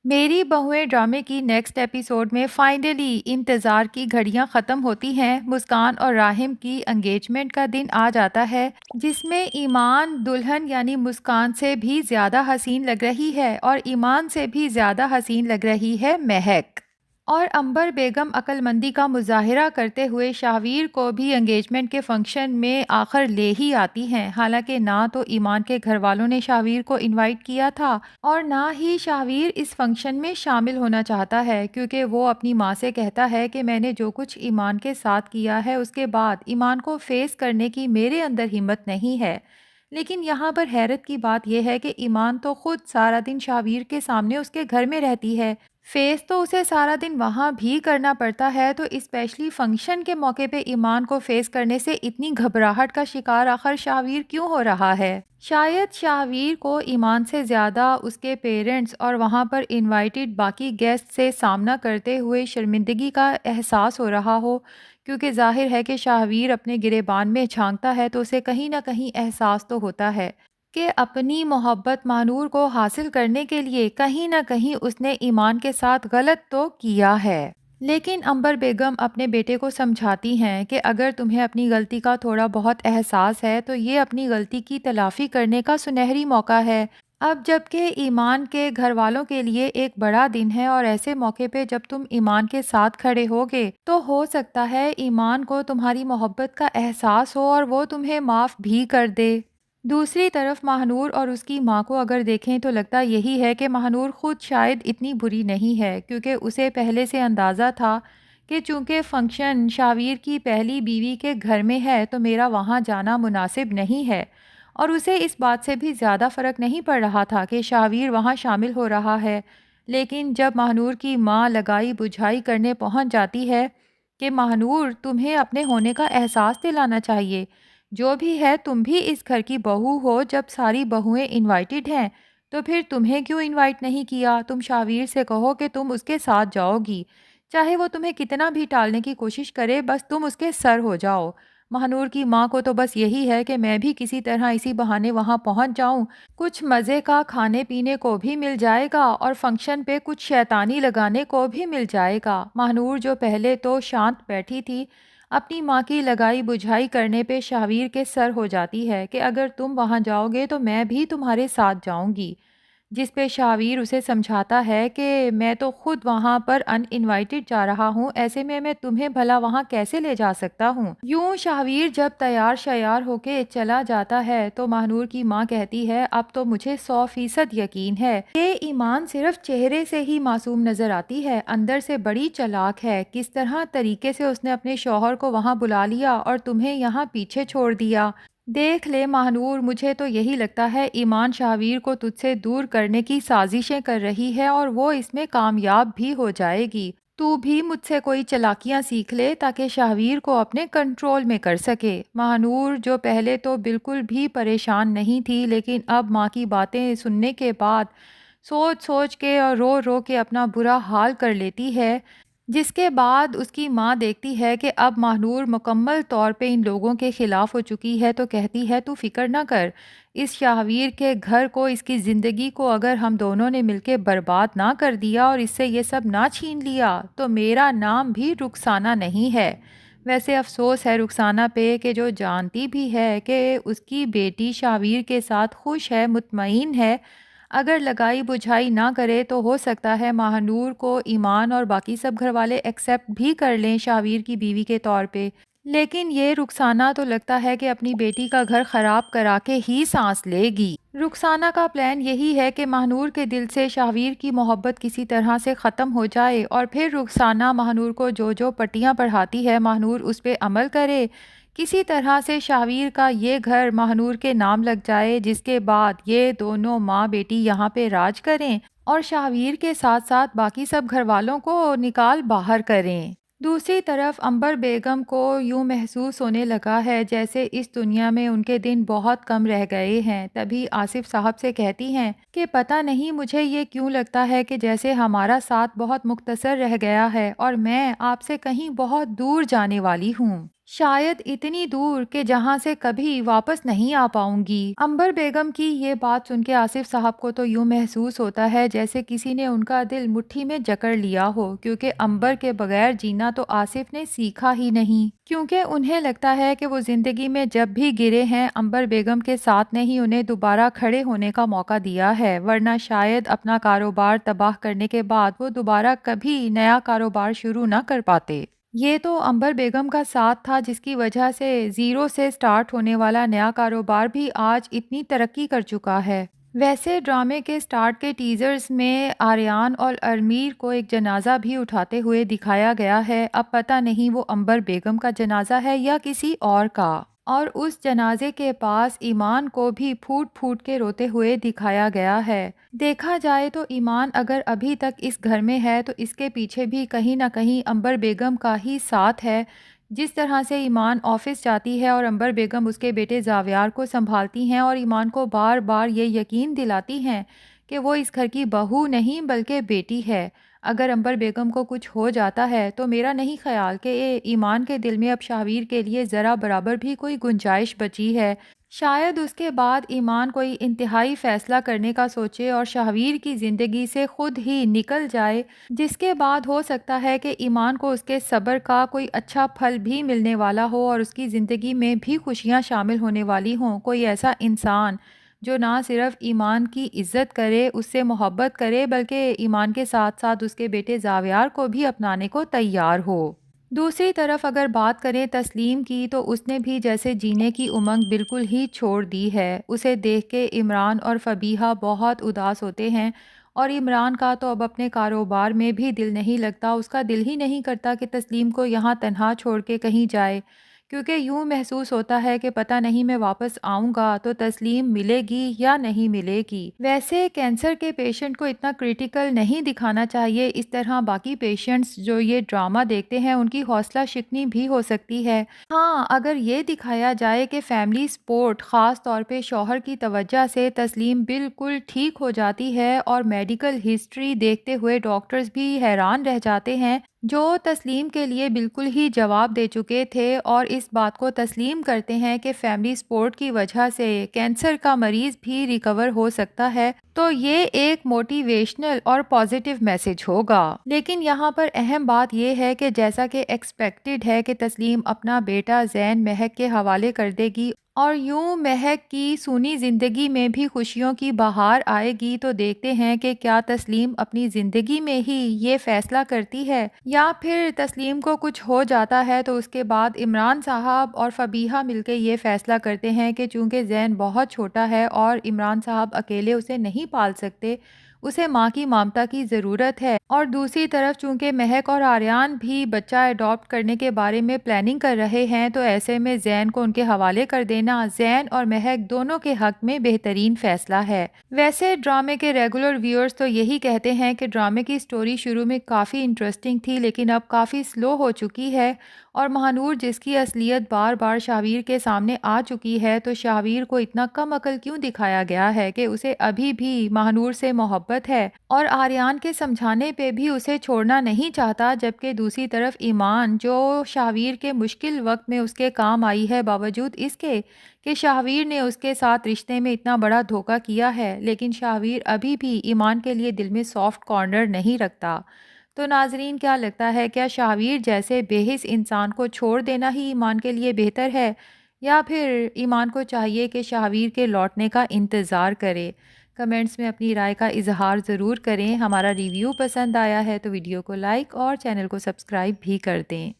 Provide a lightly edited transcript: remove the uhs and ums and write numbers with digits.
میری بہویں ڈرامے کی نیکسٹ ایپیسوڈ میں فائنلی انتظار کی گھڑیاں ختم ہوتی ہیں۔ مسکان اور راہم کی انگیجمنٹ کا دن آ جاتا ہے، جس میں ایمان دلہن یعنی مسکان سے بھی زیادہ حسین لگ رہی ہے اور ایمان سے بھی زیادہ حسین لگ رہی ہے مہک۔ اور عنبر بیگم عقل مندی کا مظاہرہ کرتے ہوئے شاہویر کو بھی انگیجمنٹ کے فنکشن میں آخر لے ہی آتی ہیں، حالانکہ نہ تو ایمان کے گھر والوں نے شاہویر کو انوائٹ کیا تھا اور نہ ہی شاہویر اس فنکشن میں شامل ہونا چاہتا ہے، کیونکہ وہ اپنی ماں سے کہتا ہے کہ میں نے جو کچھ ایمان کے ساتھ کیا ہے اس کے بعد ایمان کو فیس کرنے کی میرے اندر ہمت نہیں ہے۔ لیکن یہاں پر حیرت کی بات یہ ہے کہ ایمان تو خود سارا دن شاہویر کے سامنے اس کے گھر میں رہتی ہے، فیس تو اسے سارا دن وہاں بھی کرنا پڑتا ہے، تو اسپیشلی فنکشن کے موقع پہ ایمان کو فیس کرنے سے اتنی گھبراہٹ کا شکار آخر شاہویر کیوں ہو رہا ہے؟ شاید شاہویر کو ایمان سے زیادہ اس کے پیرنٹس اور وہاں پر انوائٹڈ باقی گیسٹ سے سامنا کرتے ہوئے شرمندگی کا احساس ہو رہا ہو، کیونکہ ظاہر ہے کہ شاہویر اپنے گریبان میں جھانکتا ہے تو اسے کہیں نہ کہیں احساس تو ہوتا ہے کہ اپنی محبت مہنور کو حاصل کرنے کے لیے کہیں نہ کہیں اس نے ایمان کے ساتھ غلط تو کیا ہے۔ لیکن عنبر بیگم اپنے بیٹے کو سمجھاتی ہیں کہ اگر تمہیں اپنی غلطی کا تھوڑا بہت احساس ہے تو یہ اپنی غلطی کی تلافی کرنے کا سنہری موقع ہے۔ اب جب کہ ایمان کے گھر والوں کے لیے ایک بڑا دن ہے اور ایسے موقع پہ جب تم ایمان کے ساتھ کھڑے ہوگے تو ہو سکتا ہے ایمان کو تمہاری محبت کا احساس ہو اور وہ تمہیں معاف بھی کر دے۔ دوسری طرف مہنور اور اس کی ماں کو اگر دیکھیں تو لگتا یہی ہے کہ مہنور خود شاید اتنی بری نہیں ہے، کیونکہ اسے پہلے سے اندازہ تھا کہ چونکہ فنکشن شاہویر کی پہلی بیوی کے گھر میں ہے تو میرا وہاں جانا مناسب نہیں ہے، اور اسے اس بات سے بھی زیادہ فرق نہیں پڑ رہا تھا کہ شاہویر وہاں شامل ہو رہا ہے۔ لیکن جب مہنور کی ماں لگائی بجھائی کرنے پہنچ جاتی ہے کہ مہنور تمہیں اپنے ہونے کا احساس دلانا چاہیے، جو بھی ہے تم بھی اس گھر کی بہو ہو، جب ساری بہویں انوائٹڈ ہیں تو پھر تمہیں کیوں انوائٹ نہیں کیا؟ تم شاہویر سے کہو کہ تم اس کے ساتھ جاؤ گی، چاہے وہ تمہیں کتنا بھی ٹالنے کی کوشش کرے، بس تم اس کے سر ہو جاؤ۔ مہنور کی ماں کو تو بس یہی ہے کہ میں بھی کسی طرح اسی بہانے وہاں پہنچ جاؤں، کچھ مزے کا کھانے پینے کو بھی مل جائے گا اور فنکشن پہ کچھ شیطانی لگانے کو بھی مل جائے گا۔ مہنور جو پہلے تو شانت بیٹھی تھی، اپنی ماں کی لگائی بجھائی کرنے پہ شاہویر کے سر ہو جاتی ہے کہ اگر تم وہاں جاؤ گے تو میں بھی تمہارے ساتھ جاؤں گی، جس پہ شاہویر اسے سمجھاتا ہے کہ میں تو خود وہاں پر ان انوائٹڈ جا رہا ہوں، ایسے میں تمہیں بھلا وہاں کیسے لے جا سکتا ہوں؟ یوں شاہویر جب تیار شیار ہو کے چلا جاتا ہے تو مہنور کی ماں کہتی ہے اب تو مجھے 100% یقین ہے کہ ایمان صرف چہرے سے ہی معصوم نظر آتی ہے، اندر سے بڑی چالاک ہے، کس طرح طریقے سے اس نے اپنے شوہر کو وہاں بلا لیا اور تمہیں یہاں پیچھے چھوڑ دیا۔ دیکھ لے مہنور، مجھے تو یہی لگتا ہے ایمان شاہویر کو تجھ سے دور کرنے کی سازشیں کر رہی ہے اور وہ اس میں کامیاب بھی ہو جائے گی۔ تو بھی مجھ سے کوئی چالاکیاں سیکھ لے تاکہ شاہویر کو اپنے کنٹرول میں کر سکے۔ مہنور جو پہلے تو بالکل بھی پریشان نہیں تھی، لیکن اب ماں کی باتیں سننے کے بعد سوچ سوچ کے اور رو رو کے اپنا برا حال کر لیتی ہے، جس کے بعد اس کی ماں دیکھتی ہے کہ اب مہنور مکمل طور پہ ان لوگوں کے خلاف ہو چکی ہے تو کہتی ہے تو فکر نہ کر، اس شاہویر کے گھر کو، اس کی زندگی کو اگر ہم دونوں نے مل کے برباد نہ کر دیا اور اس سے یہ سب نہ چھین لیا تو میرا نام بھی رخسانہ نہیں ہے۔ ویسے افسوس ہے رخسانہ پہ کہ جو جانتی بھی ہے کہ اس کی بیٹی شاہویر کے ساتھ خوش ہے، مطمئن ہے، اگر لگائی بجھائی نہ کرے تو ہو سکتا ہے مہنور کو ایمان اور باقی سب گھر والے ایکسیپٹ بھی کر لیں شاہویر کی بیوی کے طور پہ، لیکن یہ رخسانہ تو لگتا ہے کہ اپنی بیٹی کا گھر خراب کرا کے ہی سانس لے گی۔ رخسانہ کا پلان یہی ہے کہ مہنور کے دل سے شاہویر کی محبت کسی طرح سے ختم ہو جائے اور پھر رخسانہ مہنور کو جو جو پٹیاں پڑھاتی ہے مہنور اس پہ عمل کرے، کسی طرح سے شاہویر کا یہ گھر مہنور کے نام لگ جائے، جس کے بعد یہ دونوں ماں بیٹی یہاں پہ راج کریں اور شاہویر کے ساتھ ساتھ باقی سب گھر والوں کو نکال باہر کریں۔ دوسری طرف عنبر بیگم کو یوں محسوس ہونے لگا ہے جیسے اس دنیا میں ان کے دن بہت کم رہ گئے ہیں۔ تبھی آصف صاحب سے کہتی ہیں کہ پتہ نہیں مجھے یہ کیوں لگتا ہے کہ جیسے ہمارا ساتھ بہت مختصر رہ گیا ہے اور میں آپ سے کہیں بہت دور جانے والی ہوں۔ شاید اتنی دور کہ جہاں سے کبھی واپس نہیں آ پاؤں گی۔ عنبر بیگم کی یہ بات سن کے آصف صاحب کو تو یوں محسوس ہوتا ہے جیسے کسی نے ان کا دل مٹھی میں جکڑ لیا ہو، کیونکہ عنبر کے بغیر جینا تو آصف نے سیکھا ہی نہیں، کیونکہ انہیں لگتا ہے کہ وہ زندگی میں جب بھی گرے ہیں عنبر بیگم کے ساتھ نے ہی انہیں دوبارہ کھڑے ہونے کا موقع دیا ہے، ورنہ شاید اپنا کاروبار تباہ کرنے کے بعد وہ دوبارہ کبھی نیا کاروبار شروع نہ کر پاتے۔ یہ تو عنبر بیگم کا ساتھ تھا جس کی وجہ سے زیرو سے سٹارٹ ہونے والا نیا کاروبار بھی آج اتنی ترقی کر چکا ہے۔ ویسے ڈرامے کے سٹارٹ کے ٹیزرز میں آریان اور ارمیر کو ایک جنازہ بھی اٹھاتے ہوئے دکھایا گیا ہے، اب پتہ نہیں وہ عنبر بیگم کا جنازہ ہے یا کسی اور کا۔ اور اس جنازے کے پاس ایمان کو بھی پھوٹ پھوٹ کے روتے ہوئے دکھایا گیا ہے۔ دیکھا جائے تو ایمان اگر ابھی تک اس گھر میں ہے تو اس کے پیچھے بھی کہیں نہ کہیں عنبر بیگم کا ہی ساتھ ہے۔ جس طرح سے ایمان آفس جاتی ہے اور عنبر بیگم اس کے بیٹے زاویار کو سنبھالتی ہیں اور ایمان کو بار بار یہ یقین دلاتی ہیں کہ وہ اس گھر کی بہو نہیں بلکہ بیٹی ہے۔ اگر عنبر بیگم کو کچھ ہو جاتا ہے تو میرا نہیں خیال کہ ایمان کے دل میں اب شاہویر کے لیے ذرا برابر بھی کوئی گنجائش بچی ہے۔ شاید اس کے بعد ایمان کوئی انتہائی فیصلہ کرنے کا سوچے اور شاہویر کی زندگی سے خود ہی نکل جائے، جس کے بعد ہو سکتا ہے کہ ایمان کو اس کے صبر کا کوئی اچھا پھل بھی ملنے والا ہو اور اس کی زندگی میں بھی خوشیاں شامل ہونے والی ہوں۔ کوئی ایسا انسان جو نہ صرف ایمان کی عزت کرے، اس سے محبت کرے، بلکہ ایمان کے ساتھ ساتھ اس کے بیٹے زاویار کو بھی اپنانے کو تیار ہو۔ دوسری طرف اگر بات کریں تسلیم کی تو اس نے بھی جیسے جینے کی امنگ بالکل ہی چھوڑ دی ہے۔ اسے دیکھ کے عمران اور فبیہہ بہت اداس ہوتے ہیں اور عمران کا تو اب اپنے کاروبار میں بھی دل نہیں لگتا، اس کا دل ہی نہیں کرتا کہ تسلیم کو یہاں تنہا چھوڑ کے کہیں جائے، کیونکہ یوں محسوس ہوتا ہے کہ پتہ نہیں میں واپس آؤں گا تو تسلیم ملے گی یا نہیں ملے گی۔ ویسے کینسر کے پیشنٹ کو اتنا کریٹیکل نہیں دکھانا چاہیے، اس طرح باقی پیشنٹس جو یہ ڈرامہ دیکھتے ہیں ان کی حوصلہ شکنی بھی ہو سکتی ہے۔ ہاں، اگر یہ دکھایا جائے کہ فیملی سپورٹ خاص طور پہ شوہر کی توجہ سے تسلیم بالکل ٹھیک ہو جاتی ہے اور میڈیکل ہسٹری دیکھتے ہوئے ڈاکٹرز بھی حیران رہ جاتے ہیں جو تسلیم کے لیے بالکل ہی جواب دے چکے تھے اور اس بات کو تسلیم کرتے ہیں کہ فیملی سپورٹ کی وجہ سے کینسر کا مریض بھی ریکور ہو سکتا ہے، تو یہ ایک موٹیویشنل اور پازیٹیو میسج ہوگا۔ لیکن یہاں پر اہم بات یہ ہے کہ جیسا کہ ایکسپیکٹڈ ہے کہ تسلیم اپنا بیٹا زین مہک کے حوالے کر دے گی اور یوں مہک کی سونی زندگی میں بھی خوشیوں کی بہار آئے گی، تو دیکھتے ہیں کہ کیا تسلیم اپنی زندگی میں ہی یہ فیصلہ کرتی ہے یا پھر تسلیم کو کچھ ہو جاتا ہے تو اس کے بعد عمران صاحب اور فبیہہ مل کے یہ فیصلہ کرتے ہیں کہ چونکہ زین بہت چھوٹا ہے اور عمران صاحب اکیلے اسے نہیں پال سکتے، اسے ماں کی ممتا کی ضرورت ہے، اور دوسری طرف چونکہ مہک اور آریان بھی بچہ اڈاپٹ کرنے کے بارے میں پلاننگ کر رہے ہیں، تو ایسے میں زین کو ان کے حوالے کر دینا زین اور مہک دونوں کے حق میں بہترین فیصلہ ہے۔ ویسے ڈرامے کے ریگولر ویورز تو یہی کہتے ہیں کہ ڈرامے کی سٹوری شروع میں کافی انٹرسٹنگ تھی لیکن اب کافی سلو ہو چکی ہے، اور مہانور جس کی اصلیت بار بار شاہویر کے سامنے آ چکی ہے، تو شاہویر کو اتنا کم عقل کیوں دکھایا گیا ہے کہ اسے ابھی بھی مہانور سے محبت ہے اور آریان کے سمجھانے پہ بھی اسے چھوڑنا نہیں چاہتا، جبکہ دوسری طرف ایمان جو شاہویر کے مشکل وقت میں اس کے کام آئی ہے، باوجود اس کے کہ شاہویر نے اس کے ساتھ رشتے میں اتنا بڑا دھوکہ کیا ہے، لیکن شاہویر ابھی بھی ایمان کے لیے دل میں سافٹ کارنر نہیں رکھتا۔ تو ناظرین کیا لگتا ہے، کیا شاہویر جیسے بے حس انسان کو چھوڑ دینا ہی ایمان کے لیے بہتر ہے یا پھر ایمان کو چاہیے کہ شاہویر کے لوٹنے کا انتظار کرے؟ کمنٹس میں اپنی رائے کا اظہار ضرور کریں۔ ہمارا ریویو پسند آیا ہے تو ویڈیو کو لائک اور چینل کو سبسکرائب بھی کر دیں۔